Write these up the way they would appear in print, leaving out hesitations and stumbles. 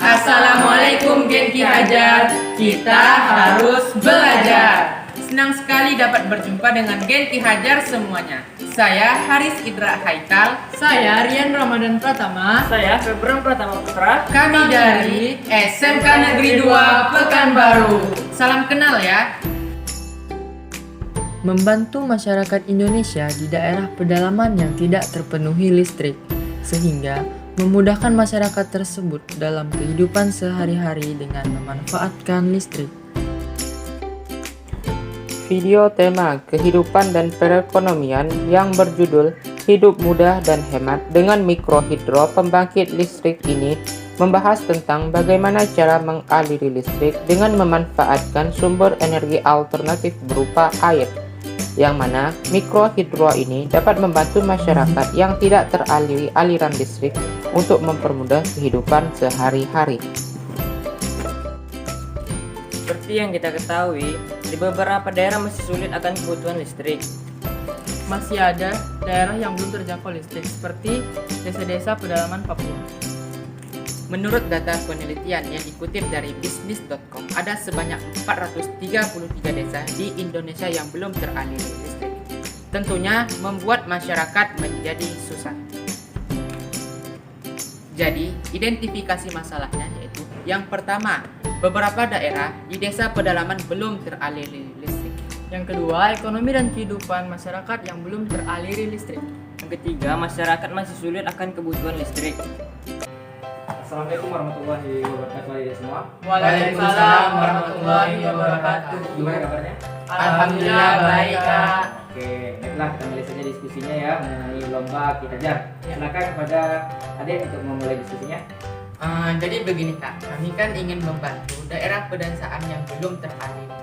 Assalamualaikum Genki Hajar, kita harus belajar. Senang sekali dapat berjumpa dengan Genki Hajar semuanya. Saya Haris Idra Haikal. Saya Rian Ramadan Pratama. Saya Febron Pratama Putra. Kami dari SMK Negeri 2 Pekanbaru. Salam kenal ya. Membantu masyarakat Indonesia di daerah pedalaman yang tidak terpenuhi listrik, sehingga memudahkan masyarakat tersebut dalam kehidupan sehari-hari dengan memanfaatkan listrik. Video tema kehidupan dan perekonomian yang berjudul Hidup Mudah dan Hemat dengan Mikrohidro Pembangkit Listrik ini membahas tentang bagaimana cara mengaliri listrik dengan memanfaatkan sumber energi alternatif berupa air, yang mana mikrohidro ini dapat membantu masyarakat yang tidak teraliri aliran listrik untuk mempermudah kehidupan sehari-hari. Seperti yang kita ketahui, di beberapa daerah masih sulit akan kebutuhan listrik. Masih ada daerah yang belum terjangkau listrik, seperti desa-desa pedalaman Papua. Menurut data penelitian yang dikutip dari bisnis.com, ada sebanyak 433 desa di Indonesia yang belum teraliri listrik. Tentunya membuat masyarakat menjadi susah. Jadi, identifikasi masalahnya yaitu yang pertama, beberapa daerah di desa pedalaman belum teraliri listrik. Yang kedua, ekonomi dan kehidupan masyarakat yang belum teraliri listrik. Yang ketiga, masyarakat masih sulit akan kebutuhan listrik. Assalamualaikum warahmatullahi wabarakatuh ya semua. Waalaikumsalam warahmatullahi wabarakatuh. Gimana kabarnya? Alhamdulillah baik, Kak. Oke, baiklah kita mulai saja diskusinya ya mengenai lomba kita ajar. Silakan kepada adik untuk memulai diskusinya. Jadi begini Kak, kami kan ingin membantu daerah pedesaan yang belum teraliri.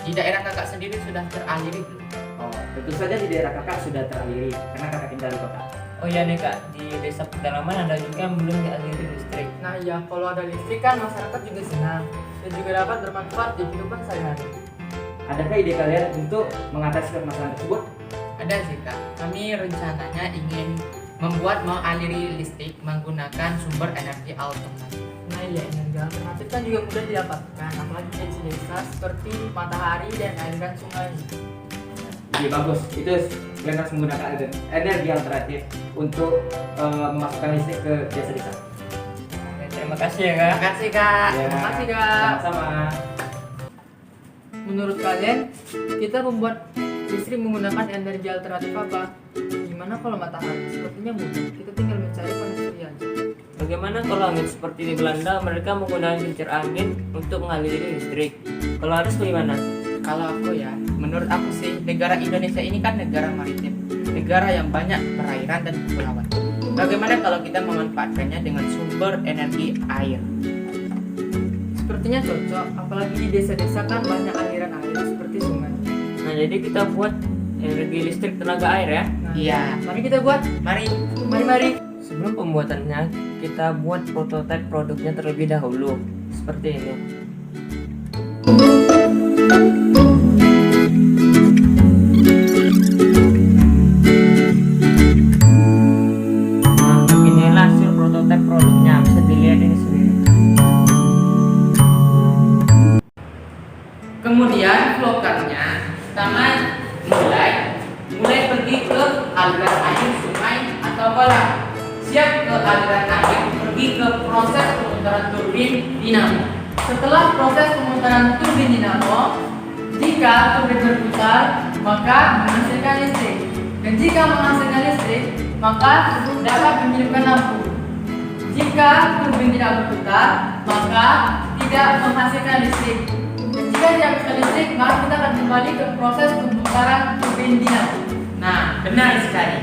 Di daerah kakak sendiri sudah teraliri belum? Oh, tentu saja di daerah kakak sudah teraliri karena kakak tinggal di kota. Oh iya nih Kak, di desa pedalaman ada juga yang belum dialiri listrik. Nah ya, kalau ada listrik kan masyarakat juga senang dan juga dapat bermanfaat di kehidupan sehari-hari. Adakah ide kalian untuk mengatasi permasalahan tersebut? Ada sih Kak, kami rencananya ingin membuat mengaliri listrik menggunakan sumber energi alternatif. Nah ya, energi alternatif kan juga mudah didapatkan, apalagi di desa seperti matahari dan aliran sungai. Iya bagus, itu kalian harus menggunakan energi alternatif untuk memasukkan listrik ke desa-desa. Oke, terima kasih ya Kak. Terima kasih Kak. Ya, Terima kasih, Kak. Sama-sama. Menurut kalian, kita membuat listrik menggunakan energi alternatif apa? Gimana kalau matahari? Sepertinya mudah, kita tinggal mencari panas surya aja. Bagaimana kalau angin seperti di Belanda, mereka menggunakan kincir angin untuk mengaliri listrik. Kalau harus bagaimana? Kalau aku ya, menurut aku sih negara Indonesia ini kan negara maritim, negara yang banyak perairan dan kepulauan. Bagaimana kalau kita memanfaatkannya dengan sumber energi air? Sepertinya cocok, apalagi di desa-desa kan banyak aliran air seperti sungai. Nah, jadi kita buat energi listrik tenaga air ya. Nah, Iya. mari kita buat. Mari. Mari. Sebelum pembuatannya, kita buat prototipe produknya terlebih dahulu. Seperti ini. Nah, inilah hasil prototipe produknya. Bisa dilihat ini sendiri. Kemudian vloggernya pertama mulai pergi ke aliran air sungai atau kolam. Siap ke aliran air, pergi ke proses pemutaran turbin dinamo. Setelah proses pemutaran turbin dinamo, jika turbin berputar, maka menghasilkan listrik. Dan jika menghasilkan listrik, maka dapat menghidupkan lampu. Jika turbin tidak berputar, maka tidak menghasilkan listrik. Dan jika tidak menghasilkan listrik, maka kita akan kembali ke proses pemutaran turbin dinamo. Nah, benar sekali.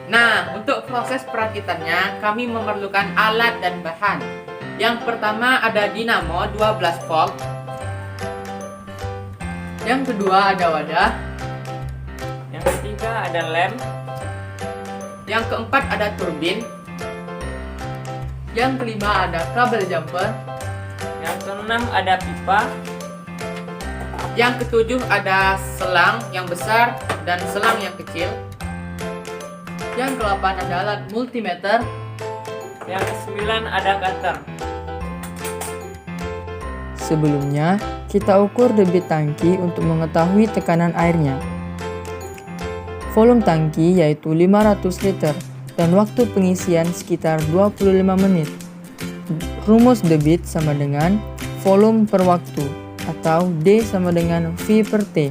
Nah, untuk proses perakitannya, kami memerlukan alat dan bahan. Yang pertama ada dinamo 12 volt. Yang kedua ada wadah. Yang ketiga ada lem. Yang keempat ada turbin. Yang kelima ada kabel jumper. Yang keenam ada pipa. Yang ketujuh ada selang yang besar dan selang yang kecil. Yang ke-8 ada alat multimeter. Yang kesembilan ada gutter. Sebelumnya, kita ukur debit tangki untuk mengetahui tekanan airnya. Volume tangki yaitu 500 liter dan waktu pengisian sekitar 25 menit. Rumus debit sama dengan volume per waktu atau D sama dengan V per T.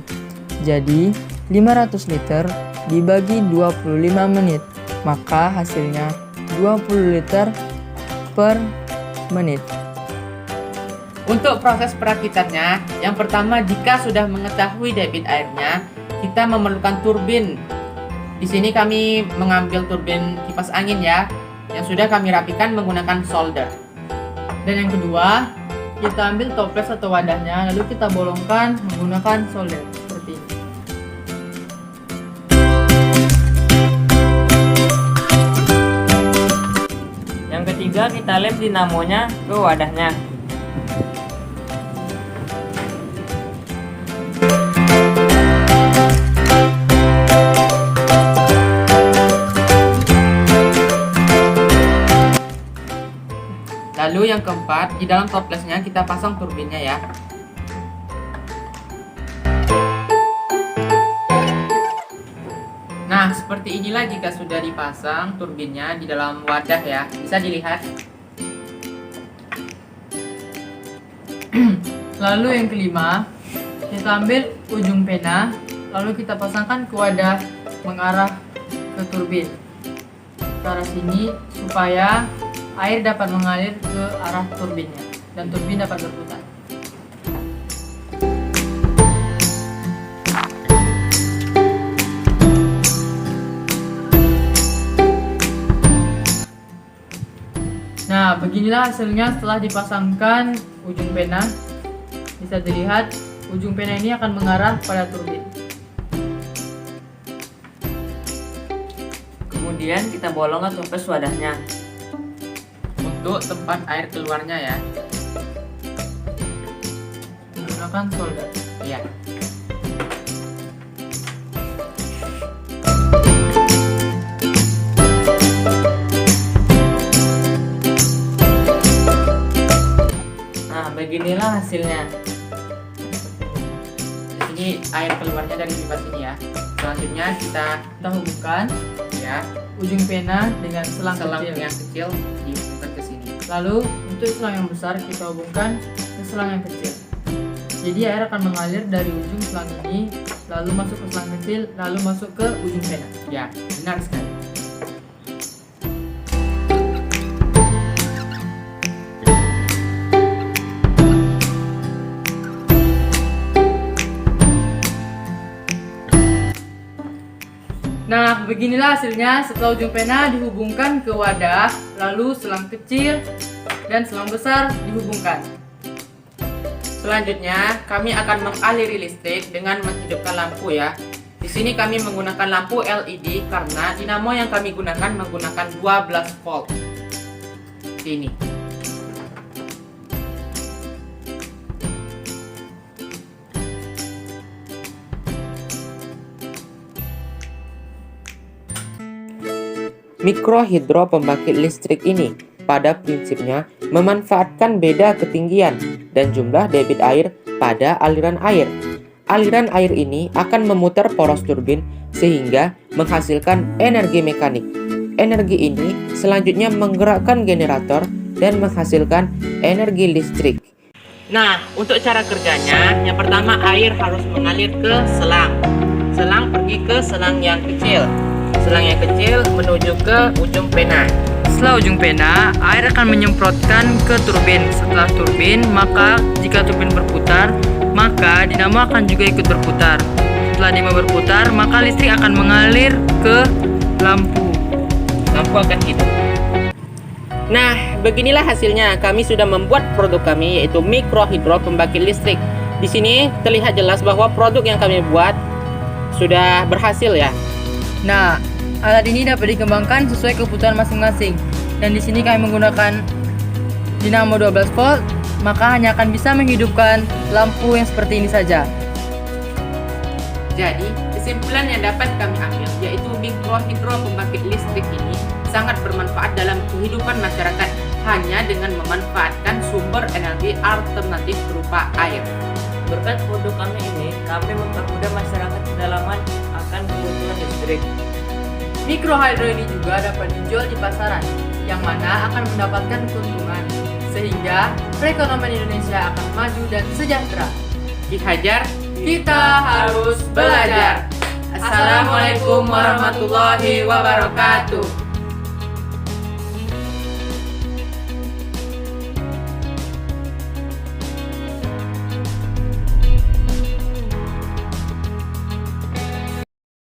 Jadi, 500 liter dibagi 25 menit, maka hasilnya 20 liter per menit. Untuk proses perakitannya, yang pertama jika sudah mengetahui debit airnya, kita memerlukan turbin. Di sini kami mengambil turbin kipas angin ya, yang sudah kami rapikan menggunakan solder. Dan yang kedua, kita ambil toples atau wadahnya, lalu kita bolongkan menggunakan solder seperti ini. Yang ketiga, kita lem dinamonya ke wadahnya. Lalu yang keempat, di dalam toplesnya kita pasang turbinnya ya. Nah, seperti inilah jika sudah dipasang turbinnya di dalam wadah ya. Bisa dilihat. Lalu yang kelima, kita ambil ujung pena, lalu kita pasangkan ke wadah mengarah ke turbin ke arah sini supaya air dapat mengalir ke arah turbinnya dan turbin dapat berputar. Nah, beginilah hasilnya setelah dipasangkan ujung pena. Bisa dilihat ujung pena ini akan mengarah pada turbin. Kemudian kita bolongkan toples wadahnya. Untuk tempat air keluarnya ya. Menggunakan solder. Iya. Nah, beginilah hasilnya. Di sini air keluarnya dari pipa sini ya. Selanjutnya kita Hubungkan ya ujung pena dengan selang selang kecil. yang kecil dihubungkan ke sini. Lalu untuk selang yang besar kita hubungkan ke selang yang kecil. Jadi air akan mengalir dari ujung selang ini, lalu masuk ke selang kecil, lalu masuk ke ujung pena. Ya, benar sekali. Nah, beginilah hasilnya setelah ujung pena dihubungkan ke wadah, lalu selang kecil dan selang besar dihubungkan. Selanjutnya, kami akan mengaliri listrik dengan menghidupkan lampu ya. Di sini kami menggunakan lampu LED karena dinamo yang kami gunakan menggunakan 12 volt. Sini. Mikrohidro pembangkit listrik ini pada prinsipnya memanfaatkan beda ketinggian dan jumlah debit air pada aliran air. Aliran air ini akan memutar poros turbin sehingga menghasilkan energi mekanik. Energi ini selanjutnya menggerakkan generator dan menghasilkan energi listrik. Nah, untuk cara kerjanya, yang pertama air harus mengalir ke selang. Selang pergi ke selang yang kecil. Selang yang kecil menuju ke ujung pena. Setelah ujung pena, air akan menyemprotkan ke turbin. Setelah turbin, maka jika turbin berputar, maka dinamo akan juga ikut berputar. Setelah dinamo berputar, maka listrik akan mengalir ke lampu. Lampu akan hidup. Nah, beginilah hasilnya. Kami sudah membuat produk kami yaitu mikrohidro pembangkit listrik. Di sini terlihat jelas bahwa produk yang kami buat sudah berhasil ya. Nah, alat ini dapat dikembangkan sesuai kebutuhan masing-masing. Dan di sini kami menggunakan dinamo 12 volt, maka hanya akan bisa menghidupkan lampu yang seperti ini saja. Jadi, kesimpulan yang dapat kami ambil yaitu mikrohidro pembangkit listrik ini sangat bermanfaat dalam kehidupan masyarakat hanya dengan memanfaatkan sumber energi alternatif berupa air. Berkat produk kami ini, kami mempermudah masyarakat pedalaman akan kebutuhan listrik. Mikrohidro ini juga dapat dijual di pasaran, yang mana akan mendapatkan keuntungan, sehingga perekonomian Indonesia akan maju dan sejahtera. Ki Hajar, kita harus belajar. Assalamualaikum warahmatullahi wabarakatuh.